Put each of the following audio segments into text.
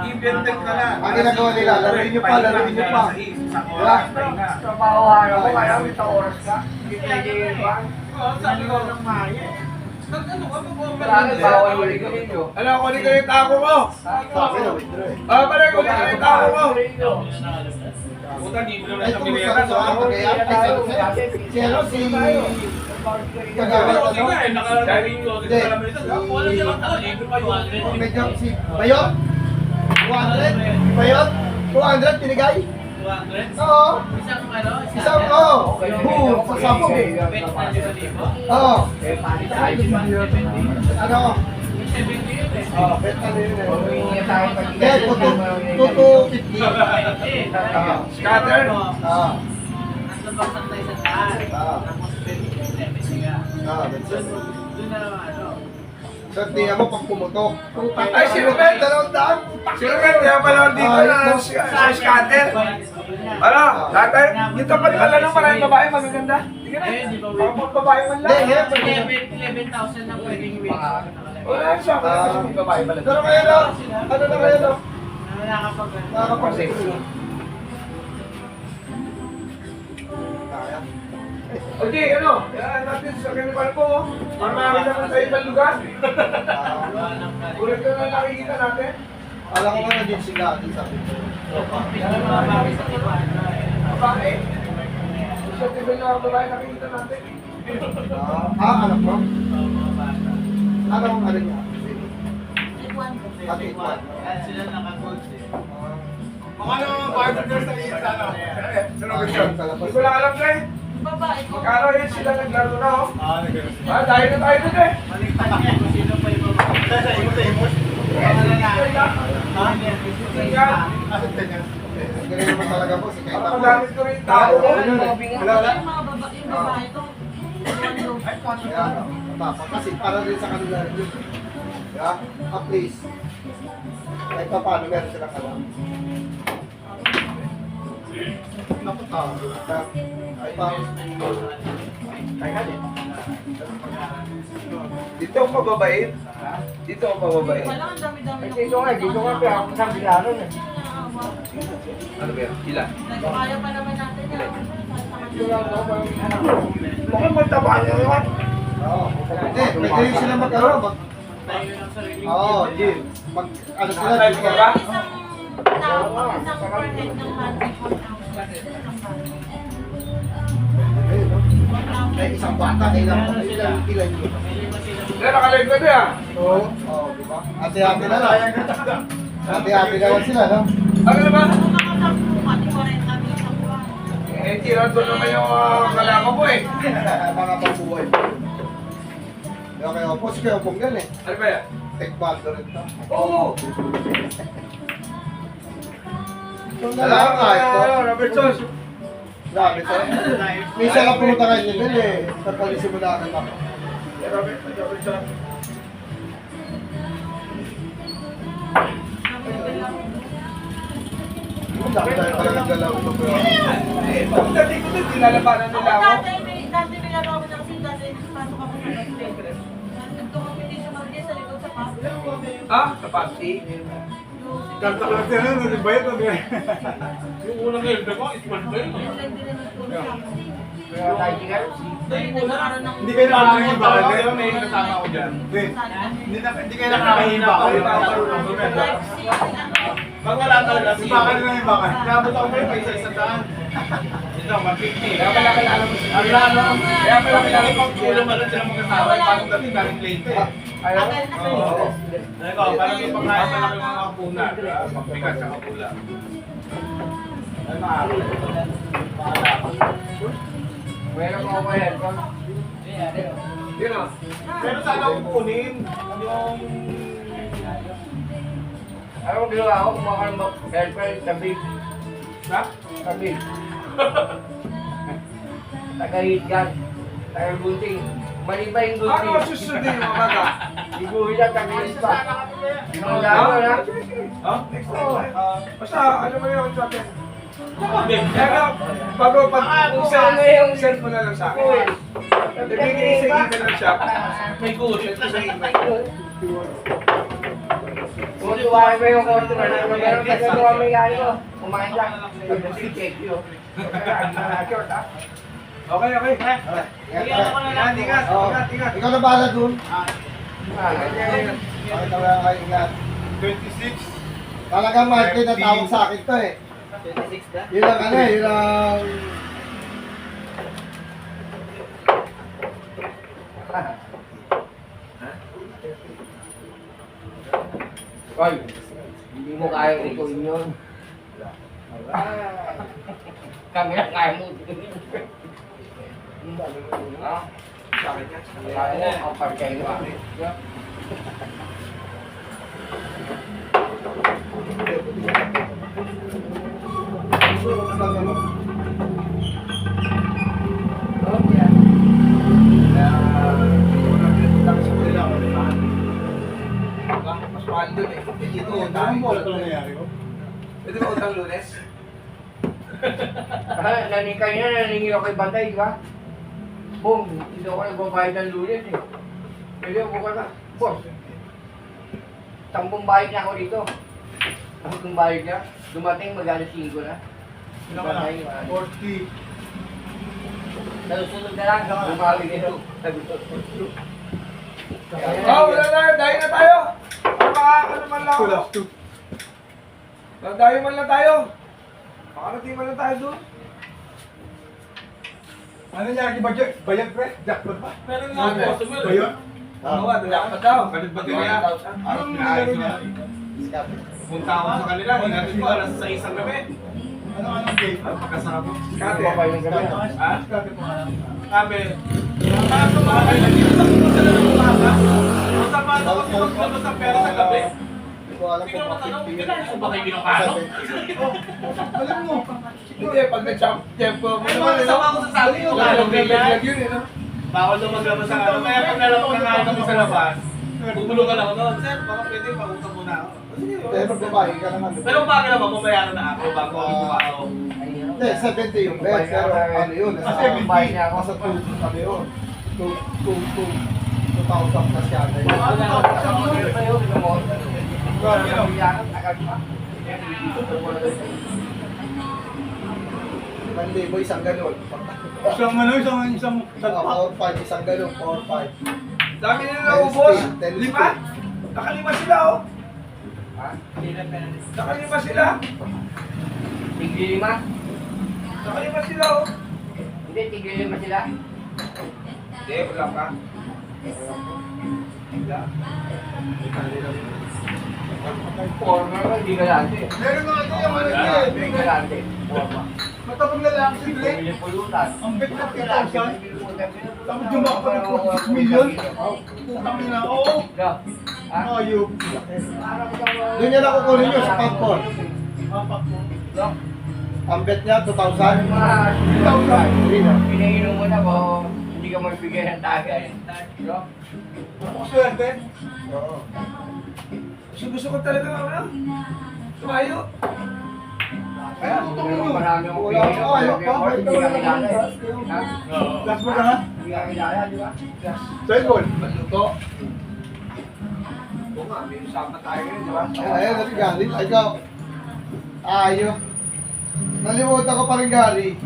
Invented ka na. Ang ginagawa nila, laruin nyo pa, laruin nyo pa. Diba? Trabahohan ako, kaya may oras ka. Hindi pwede yun ba? Sabi ko ng maya. Ano ka Marami, bawal ulit ko ninyo. Ano, kunin ko yung tako mo. Sabi na, withdraw eh. Pare, kunin ko yung tako mo. Puta, di mo naman Ay, sa kumusta pinera. sa mga kaya? Si ano, si... Kagawad, ano? Hindi. Medyo si Bayot? 200? Bayot? 200 pinigay? 200? Oo. Isang Oo. Boom. Sa sabog. Bet na 5,000? Oo. Eh, palit tayo sa mga Ano? 70 yun eh. Oo, bet na rin yun. Humingi tayo pag Hindi, 250. Scatter? Oo. Nasa bagsak tayo sa taas. Tapos 70 ka. Oo, bet na. Doon na ano. Sir, tingnan mo pag pumutok. Ay, si Ruben! Dalawang daan. Si Ruben, kaya pala dito na sa scatter. Ano? Tatay, dito pa pala ng maraming babae magaganda. Sige na. Pag babae man lang. Hindi, hindi. 11,000 na pwedeng win. Wala siya. May babae pala. Pero kayo na, ano na kayo na? Nakakapag- Kaya. Okay, ano? Yan natin sa kanibal ko. Marami naman sa ibang lugar. Ulit ko na nakikita natin. Alam ko nga din sila atin sa akin. Babae. Sa tibay na babae nakikita natin. Anak mo? Ano ang ano niya? Ate Juan. Sila naka-gold eh. Mga ano, partners sa isa, ano? Sino gusto? Hindi ko lang alam, Tre. Babae ko. Magkano yun sila naglaro na, oh? Dahil na tayo dun, eh. Baliktad niya kung sino pa yung babae. Ganun naman talaga po si Kaita po. Magamit ko rin yung tao ko. Yung babae ko. Kasi para rin sa kanila rin yun. Diba? At least, kahit pa paano meron silang alam. Kahit pa, Dito ako mababait. Dito ako mababait. Wala ang dami-dami. Dito nga, pero ako sa bilaron eh. Ano ba yan? Ilan? Kaya pa naman natin yan. Mukhang magtaba niya naman. oo. Hindi, pwede rin sila mag-ano. Tayo ng sarili. Oo, Jim. Mag, ano sila, Ay, Jim. ba? Isang forehead ng monthly 4,000. Ayun, no? May isang bata, ilan yun. Kaya nakalive ka doon, ah. Oo, diba? Ate-ate na lang. Ate-ate na lang sila, no? Ano na ba? Kung nakasangkuhan, 40 isang buwan. Eh, tira doon naman yung kalaman ko, eh. Mga pambuhay. Kaya kayo po, si Kayo Pong yan eh. Ano ba yan? Take bando rin to. Oo! Alam ka, ito. Robertson. Grabe to. Minsan lang pumunta kayo nila eh. Tatalisin mo na akin ako. Robertson. Ang dami tayo pala naggalaw ito. Eh, pagdating ko doon, dinalabanan nila ako. Dati may laro ako na kasi dati pasok ako sa basket. Nandito competition ako din sa likod sa pasok. Ah, sa party? Kanta lang sila, ano ba yun? Yung unang helmet ko, isman ko yun. Kaya tayo nga. Hindi kayo nakakahiba. May kasama ko dyan. Hindi kayo nakakahina ako. Pag wala talaga, Baka na yung baka. Nabot ako kayo, may isa-isa daan. Ito, 150. Kaya pala kilala mo si Ang lalo. Kaya pala kilala mo Pag kulang pala sila magkasama, parang dating galing late eh. Ayaw? Oo. Ito, parang may pagkain pa lang yung mga kapuna. Pagbigat sa kapula. Ay, maaari. Meron mo ako yan. Yun o. Pero sana ako kunin. Yung... Ano mo ginawa ako? Kumuha ka ng girlfriend, tabi. Ha? Tabi. Taga-hitgan. Taga-gunting. Mali ba yung gunting? Ano susundin mo mga? Iguhin lang, taga-hit pa. Ang Ha? lalo na. Ha? Basta, ano mo yun sa akin? Kaya bago send mo na lang sa akin. Ibigay sa email lang siya. May kulit. Send ko sa email. Kung tuwain mo yung customer na meron kasi ito ang may gani ko. Kumain lang. Pag-check check yun. Short ha. Okay, okay. Ingat. Ikaw na bahala dun. Ah, Pakita mo lang kayo ingat. 26. Talagang Martin na tawag sa akin to eh. 26 na? Yun ang ano eh, yun ang... Oy, hindi mo kaya ikuin yun. Kami na kaya mo. Ha? Kaya mo, ang parkay mo. Oh, yeah. Mas mahal dun eh. Dito, utang mo. Pwede ba utang Lunes? Nanikay na, naningi ako kay Bantay, di ba? Boom, hindi ako nagbabayad ng lunes eh. Pwede ako ka na, boss. Tampong bayad niya ako dito. Tampong bayad niya, dumating mag-alas 5 na. Bantay, 40. Nalusunod na lang, bumalik ito. Wala tayo. Dayo na tayo. Para makakano man lang ako. Dayo man lang tayo. Makarating man lang tayo doon. Ano niya, bayad pre? Jackpot ba? Meron nga ako. Customer. Bayad? Oo, dapat daw. Kalit ba niya? Anong nangyari niya? Punta ako sa kanila, hinatid ko alas 6 ang gabi. Anong game? Pagkasama. Kate. Ha? Sabi, kaso mga kayo, nagkita ko sila ng umaga. Masama na kasi maglabas ng pera sa gabi. Hindi ko alam kung bakit yun. Ba kayo binakano? Alam mo. Hindi, pag nag-tempo mo Ay, naman, mga kasama ko sa sabi ko, Lalong ganyan. ganyan yun, eh, no? Bawal na maglabas ng ano. Kaya pag nalaman na nga kami sa labas, bumulungan ako noon. Sir, baka pwede pautang muna ako. Pero magbabae ka naman. Pero umaga naman, mabayaran na ako bago ako pumato. Hindi, 70 yung bet. Pero ano yun? Kasi bayad niya ako. Nasa 2, ano yun? 2,000 plus yata yun. Mandi mo isang ganun. Isang 4-5, isang ganun, 4-5. Dami nila naubos. 5? Nakalima sila, oh. Nakalima sila. Tigil 5? Nakalima sila, oh. Hindi, tigil 5 sila. Hindi, wala ka. Wala. Former ka, hindi galante. Meron nga ito yung ano Hindi yun. galante. Former. Matapang na lang si Dre. Hindi pulutan. Ang bet na 3,000. Tapos jumak pa ng 46 million. Putang ina, oo. Ayup. Doon niya nakukunin nyo sa Pagcor. Ang bet niya, 2,000. 2,000. Hindi na. Pinainom mo na ba, hindi ka magbigay ng tagay. Swerte. Oo. Gusto ko talaga, ano? Tumayo. Kaya, meron marami akong Wala pinainom. ka, ayok pa. Hindi ka kilala eh. Ha? Last mo na ha? Hindi ka kilala, di ba? Third goal. Maluto. Oo nga, may usapan tayo ngayon, di ba? Ayun, nasi Gary. Ikaw. Ayok. Nalimutan ko pa rin Gary.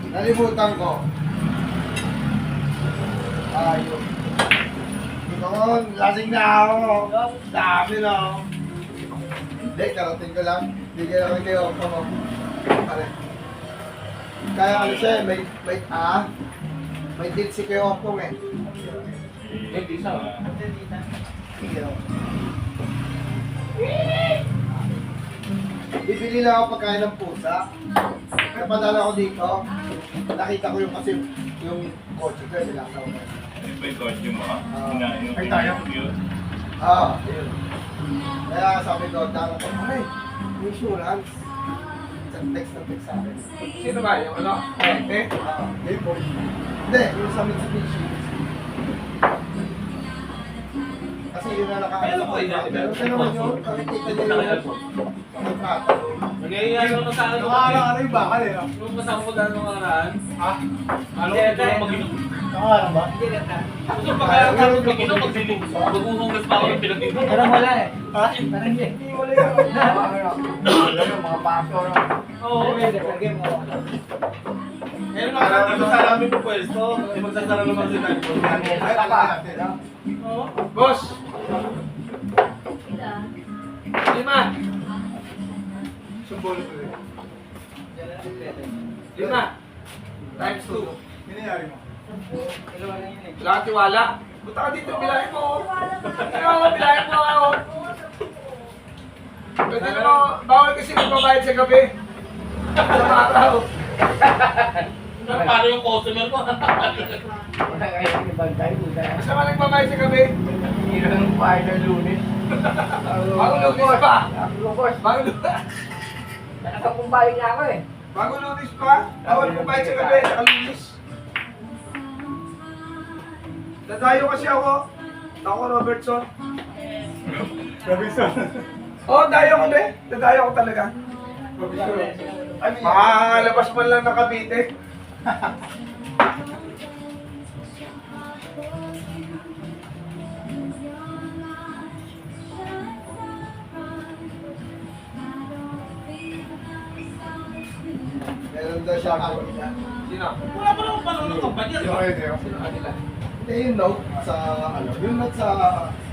Nalimutan ko. Ayok. Noon, lasing na ako. Dami na ako. Hindi, karating ko lang. Hindi kaya lang kayo ako mo. Kaya ano siya, may deal si kayo Opong eh. Hindi sa. Sige lang. Bibili lang ako pagkain ng pusa. Napadala ko dito. Nakita ko yung kasi yung kotse ko, nilasaw ko. May costume mo, Ay, tayo. Oo, yun. Kaya sabi ko, dala ko, ay, insurance. Text sa akin. Sino ba? Yung ano? Eh? Hindi, yung sa Mitsubishi. Kasi yun na nakaano sa contract. Pero siya naman yun, nakikita niya yung contract. Nangyayari ako sa ano. Nakakala yung bakal eh. Nung kasama ko dahil nung nakaraan. Ha? Ano? Hindi, Ito mag-inom. Nakaharap ba? Gusto pa kaya ako mag-inom, maghuhugas pa ako ng pinag-inom. Parang wala eh. Ha? Parang hindi. Hindi wala yan. Mga paso na. Oo. Ngayon nakarating ko sa namin po pwesto. Eh, magsasara naman si Nagpo. Ay, pa. Oo. Boss! 5! Sumbolo ko rin. 5! Times 2. Minayari mo. Wala kang tiwala. Punta ka dito, bilahin mo. Bilahin mo ako. Pwede mo, bawal kasi magbabayad sa gabi. Sa araw. Paano yung customer ko? Wala kayo yung bantay. Masama nagbabayad sa gabi. Hindi na ng bahay ng lunes. Bago lunes pa. Lugos. Bago lunes. Nakakapumbalik niya ako eh. Bago lunes pa. Bawal magbabayad sa gabi. Saka lunes. Dadayo kasi ako. Ako, Robertson. Robinson. Oo, dayo ko be. Dadayo ko talaga. Makalabas man lang ng Cavite. Meron daw siya ako. Sino? Wala pa naman pala ng kampanya. Sino kayo, Teo? Sino kanila? Hindi, yung note sa, ano, yung note sa,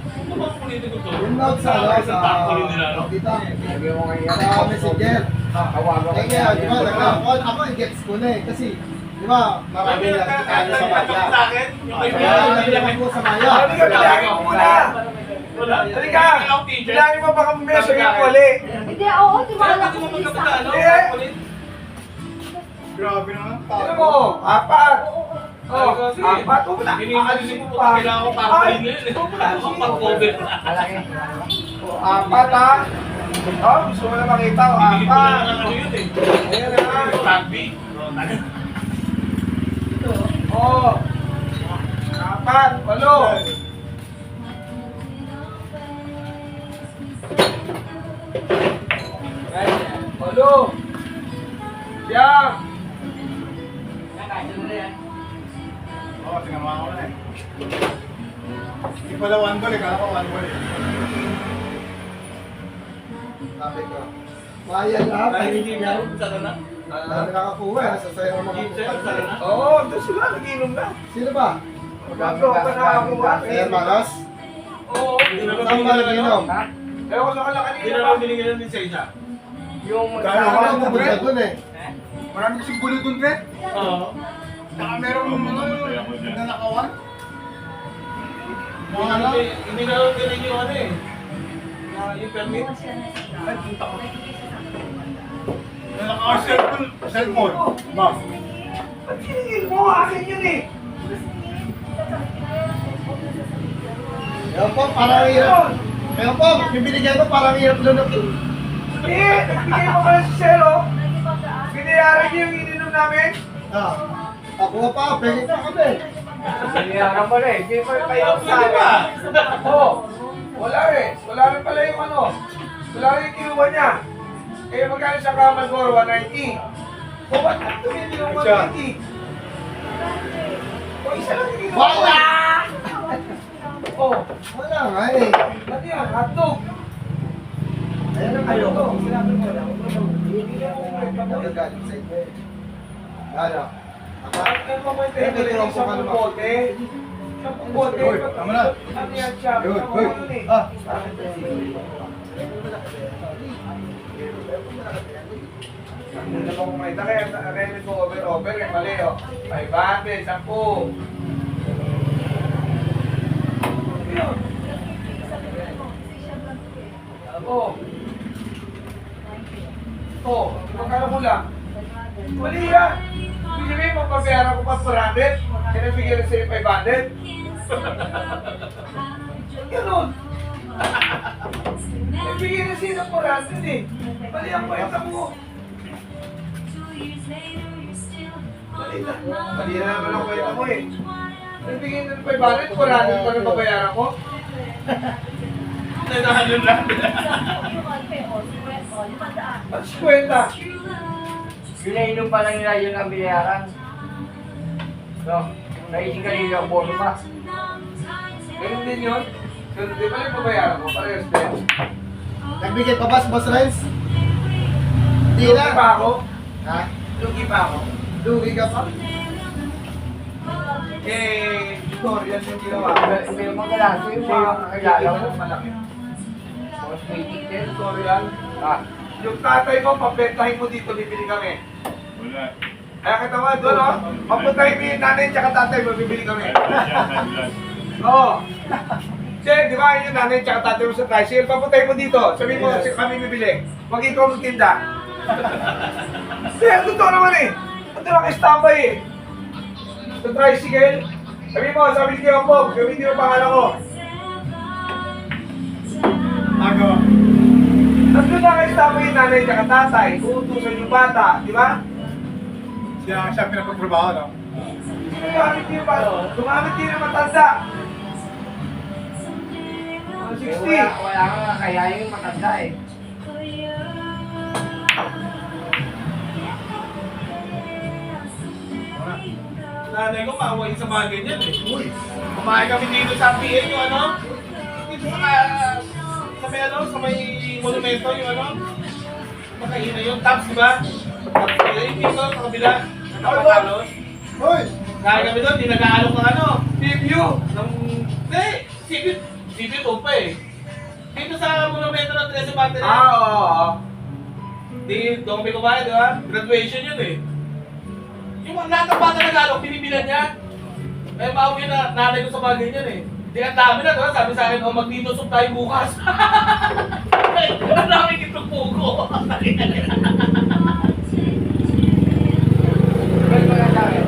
Ano ba ang politiko to? yung note sa, Sa factory nila, no? dito, Sabi mo ngayon. sa messenger. Kawawa ko. Eh kaya, di ba, ako i-gets ko na eh, kasi, di ba, marami na tayo sa maya. Sa akin, yung Kaya, kaibigan. nabigyan ko sa maya. Halika, bilangin mo muna. Wala. Halika. Hindi ako teacher. Bilangin mo baka mamaya sabihin ko mali. Hindi, oo, Kaya tiwala pati ko mo sa isa. magkapita, no? Eh. Ulit. Grabe naman. Sino mo? 4. Oh, Kasi, 4. Wala. Iniisip ko pa kailangan ko tapos yun eh. Ako pag-cover. Malaki. 4 ha? Oh, gusto mo na makita. Bibili ko na 4. ng ano yun eh. Ayan na. Rugby. Oh, tayo. Oh. 4. 8. Walo. Siyam. Oo, sinama ko na eh. Hindi pala one ball eh, kala ko one ball eh. Sabi ko, maya lahat, Dahil ay hindi hindi ka yan. sana na. Dahil nakakuha, nasa sayo ng mga Teacher, sana na. Oo, doon sila. Naginom na. Sino ba? Magkakaroon pa na ako. Sir Manos? Oo. Hindi naman Saan ba nag-inom? Ha? Ewan ko sa kala Hindi kanina naman ba? binigyan din sa isa. Yung Kaya ako ang pupunta dun eh. Marami kasing gulo dun, Red. Oo. Saka meron ng mga nanakawan. Mga ano? Hindi na lang din yung ano eh. Yung permit. Nanakawan cellphone. Boss. Ba't hiningin mo? Akin yun eh. Yan po, parang hirap. Yan po, yung binigyan ko parang hirap lunok. Hindi, nagbigay mo ka ng sisero. Binayaran niyo yung ininom namin. Ah, ako pa, pwede na kami. Biniyaran mo na eh. Hindi pa kayo sa Pwede ba? Oo. Wala eh. Wala rin pala yung ano. Wala rin yung kinuha niya. Eh, magkano sa Kamalgoro? 190. O, ba't tumindi yung 190? O, isa lang yung kinuha. Wala! Oh, Wala nga eh. ano yan? Hotdog. Ayan na kayo. Sinabi mo lang. Bibigyan mo ulit pa mo. Ano? Ano mo may pwede sa bote? Sa bote. Uy, tama na. Ano yan siya? Uy, Ano uy. yun eh? Ah. Ano na ba kumaita kaya ready ko over eh mali oh. 500, 10. Yun. Oh. Oh, magkano mo lang? Mali yan. Ibig sabihin, magbabayaran ko pa 400, kaya bigyan na sa'yo 500. Ganun. Nagbigay na sila 400 eh. Mali ang kwenta mo. Mali na. Mali na naman ang kwenta mo eh. Nagbigay na ng 500, 400 pa na babayaran ko. Nanahan lang. At 50. Ginainom pa lang nila yun ang binayaran. No? Naising kanina ang bono pa. Ganun din yun. Ganun din pala yung babayaran mo. Parehas din. Nagbigay pa ba si Boss Renz? Hindi Lugi na. pa ako. Ha? Lugi pa ako. Lugi ka pa? Eh, Dorian yung ginawa. Hindi naman kailangan. Yung mga kakilala mo. Malaki. Mga meeting din. Dorian. Ah, Yung tatay mo, pabentahin mo dito, bibili kami. Wala. Kaya kita mo, doon o. Papuntahin mo yung nanay tsaka tatay mo, bibili kami. Yan. Oo. Che, di ba yung nanay tsaka tatay mo sa tricycle? Papuntahin mo dito. Sabihin mo, kami bibili. Huwag ikaw magtinda. Kaya totoo naman eh. Ito lang standby eh. Sa tricycle. Sabihin mo, sabi ni Kuya Bob, gamitin mo pangalan ko. Agaw. Tatlo lang ang standby yung nanay tsaka tatay. Uutusan yung bata, di ba? Siya pinapagtrabaho, no? Gumamit yung bata. Gumamit din ang matanda. Mga 60. wala nga kaya yung matanda eh. Nanay ko, maawain sa mga ganyan eh. Kumain kami dito sa PN yung ano? Dito sa may ano, sa may monumento yung ano? Makaina yung tops, di ba? Tops nila yung dito, sa kabila. Nakapatalos. Hoy! Kaya kami doon, di nag-aalok ng ano? Review. Hindi, sipit pa eh. Dito sa monumento ng Trece Parte Oo. di, doon kami kumain, di ba? Graduation yun eh. Yung mga lahat ng bata nag-alok, binibilan niya. Eh, mauwi na nanay ko sa mga ganyan eh. Di ang dami na, di ba? Sabi sa akin, oh, magdinusok tayo bukas. Ang dami kitong pugo. Well, maganda eh.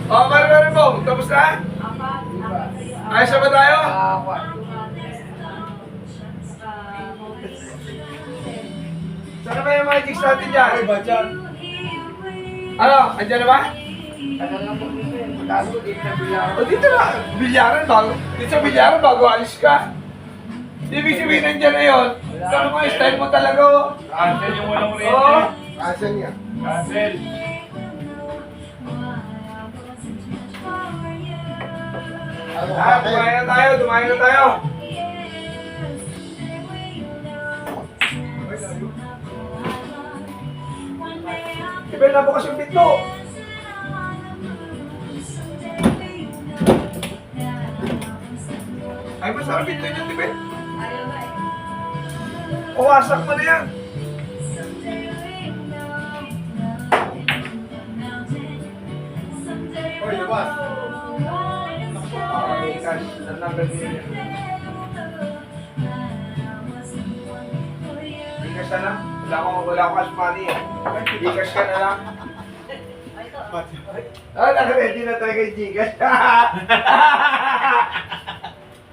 Oh, Mari po. Tapos na? Ayos na ba tayo? Saan na ba yung mga jigs natin dyan? Ay, ba dyan? Ano? Andyan na ba? Tagal lang po dito eh. Tago, dito na bilang. O dito na. Bilyaran bago. Dito sa bilyaran bago alis ka. Ibig sabihin nandyan na yun. Ano mo yung style mo talaga oh. Cancel yung walang Oo. oriente. Asan niya? Cancel. Dumayo na tayo. Dumayo na tayo. Iba na bukas yung pinto. Ay, masarap pinto niyo, Tibe. Uwasak mo na yan. Hoy, labas. Okay, cash. Ang number niyo yan. Gcash na lang. Wala akong cash money eh. Gcash ka na lang. Ah, naka-ready na tayo kay Gcash.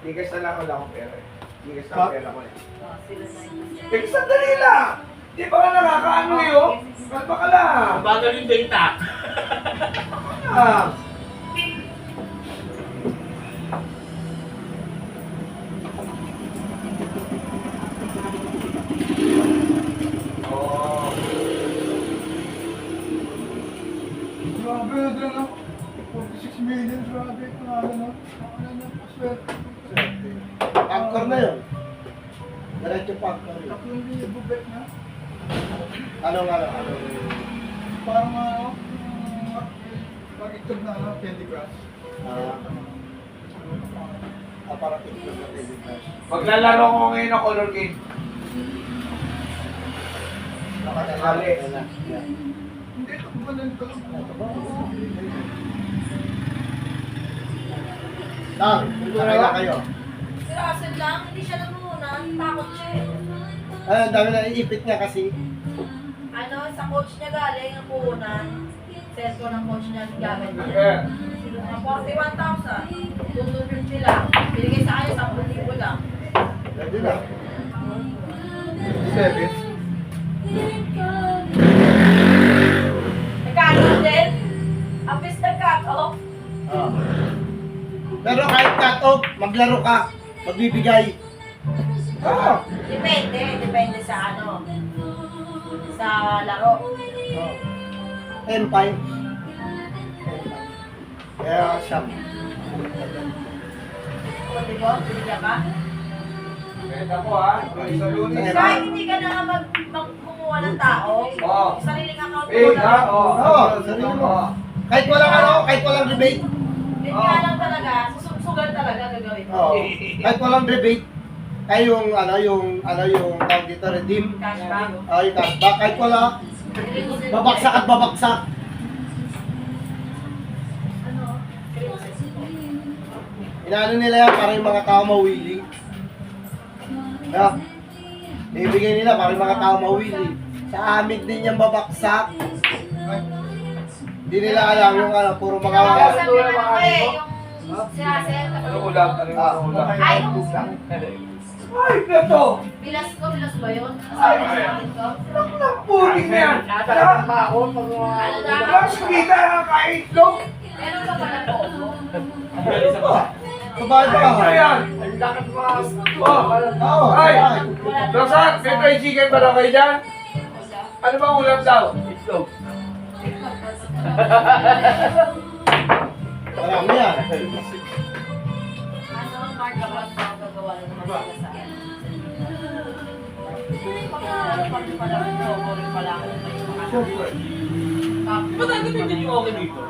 Gcash na lang, wala akong pera eh. Gcash na ang pera ko eh. Eh, sandali lang! Di ba ka nakakaano eh, oh? Kalma ka lang! Ang bagal yung data. Ah. Oh. Grabe na din, no? 46 million, grabe. Grabe, no? Ano na, swerte. Anchor na yun. Diretso pa anchor yun. Tatlong libo bet na. Ano? Parang pag-itlog na, Candy Crush. Parang itlog na Candy Crush. Maglalaro ko ngayon ng color game. Nakakali. Hindi, ito ba nito? Tang, sakay na kayo. Si Russell lang, hindi siya namunan. Takot siya eh. Ay, ang dami na iipit niya kasi. Ano, sa coach niya galing ang puhunan. Cellphone ng coach niya gamit niya. Eh, 41,000. 250 lang. Binigay sa kanya 10,000 lang. Pwede na. 7. Nagkano din? Ang bis nagkano? Ah. Pero kahit cut-off, maglaro ka. Magbibigay. ah, Depende sa ano. Sa laro. 10 times. Kaya siya. Pati ko, binigyan ka. Benta ko ha. Sa lunes. Kahit hindi ka na kumuha ng tao, Oo. sariling account mo Big ha. lang. Oo, sarili mo. Kahit walang ano, kahit walang rebate. Yun nga lang talaga, susugal talaga gagawin mo. Oo. Kahit walang rebate. Ay yung tawag dito, redeem. Cashback. Ay, cashback. Kahit wala, babaksak at babaksak. Ano? Inaano nila yan para yung mga tao mawili. Yeah. Ibigay nila para yung mga tao mawili. Sa amin din yung babaksak. Hindi nila alam yung ano, puro mga... Nakausap naman ako eh, yung si Hazel. Ano ulam? Ano ulam? Ay, Ay, gato! bilas ba yun? Ay, Sabi ko. Puting na yan! Natatakot pa ako pag mga... Ano na? Mas kita ang kaitlog! Meron ka pala po. Sabay ba? Ano yan? Ang lakad mga... Oo. Ay! Wala. Rosan, may fried chicken ba daw kayo dyan? Ano bang ulam daw? Itlog. Marami yan. Ano, Mark, ako ang gagawa na naman sila sa akin. Pag pala, rin pala ako may mga Ba't ang gamitin yung okay dito?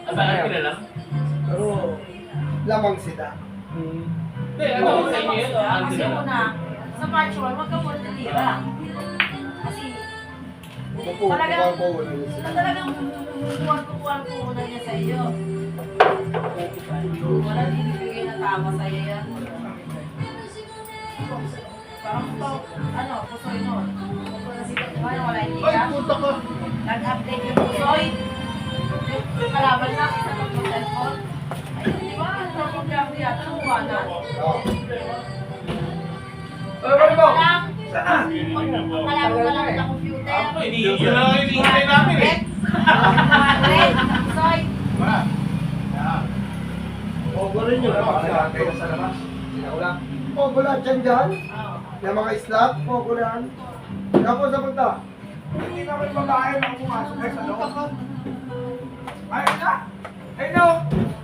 Ang bakit kilala? Pero, lamang sila. Hindi, ano, sa inyo yun? Ang Kasi kilala. una, sa virtual, wag ka muna natira. Kasi, Pupukuhan po ulo ito talagang kukuhan ko una niya sa iyo. Wala dinibigay na tama sa iyo yan. Parang ito, ano, pusoy nun. Kung nasikat mo yan, wala hindi ka. punta ka. Nag-update yung pusoy. Yung kalaban na, isa ng cellphone. Ay, di ba? Ang problema yata, nakuha na. Ano ba ito? Lang, Saan? kalaban ka lang ng computer. Ako, hindi. Yun lang ang hinihintay namin eh. 100, pusoy. Pogo rin yun. Tayo sa labas. Sinaulang. Pogo lahat yan dyan. Oo. Yung mga slot, pogo yan. Tapos sa punta. Hindi naman babae ang pumasok sa loob. Ayun na! Ayun na!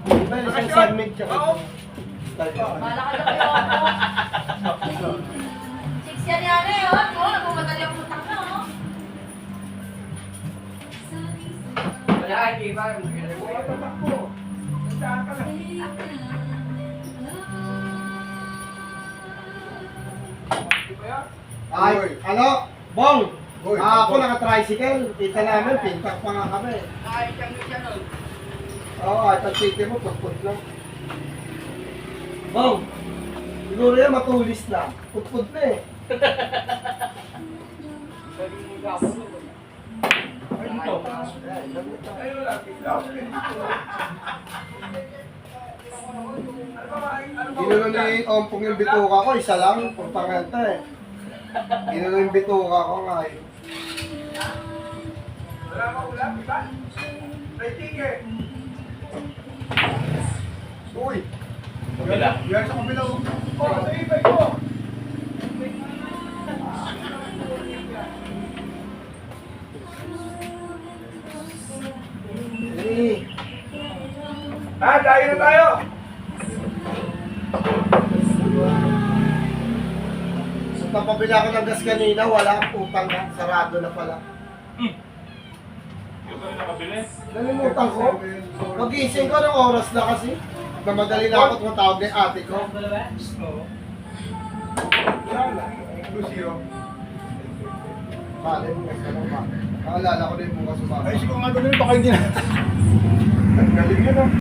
Iba yung isang submit siya. Oo. Bala ka lang kayo ako. 6 yan yan eh, oh. Oo, nagmamadali ang utak na, oh. Wala, hindi ba? Tatakbo. Saan ka na? Di ba yan? Ay, ano? Bong! Uy, Ako naka-tricycle. Kita namin, pintak pa nga kami. Ay, siya nun. Oo, at ang titi mo, putput lang. Bong! Siguro yan matulis na. Putput na eh. Sabi mo gapo nun. Ayun to. Ayun lang. Ginulo ni Ompong yung bituka ko, isa lang, pagpanganta eh. Ginulo yung bituka ko nga eh. Wala ka ulam, di ba? May ticket. Uy! Kabila. Yan sa kabila. Oh, sa ibay ko. Eh, Dahil na tayo. so napabila ko ng gas kanina, wala, utang na, sarado na pala. Yung ka rin nakabili. Nalimutan ko. Pag-gising ko ng oras na kasi. Namadali na ako tumatawag ng ate ko. Mali, bukas ka lang ba? Naalala ko din bukas umaga. Ay, siguro nga doon baka hindi na. Galing yun ah.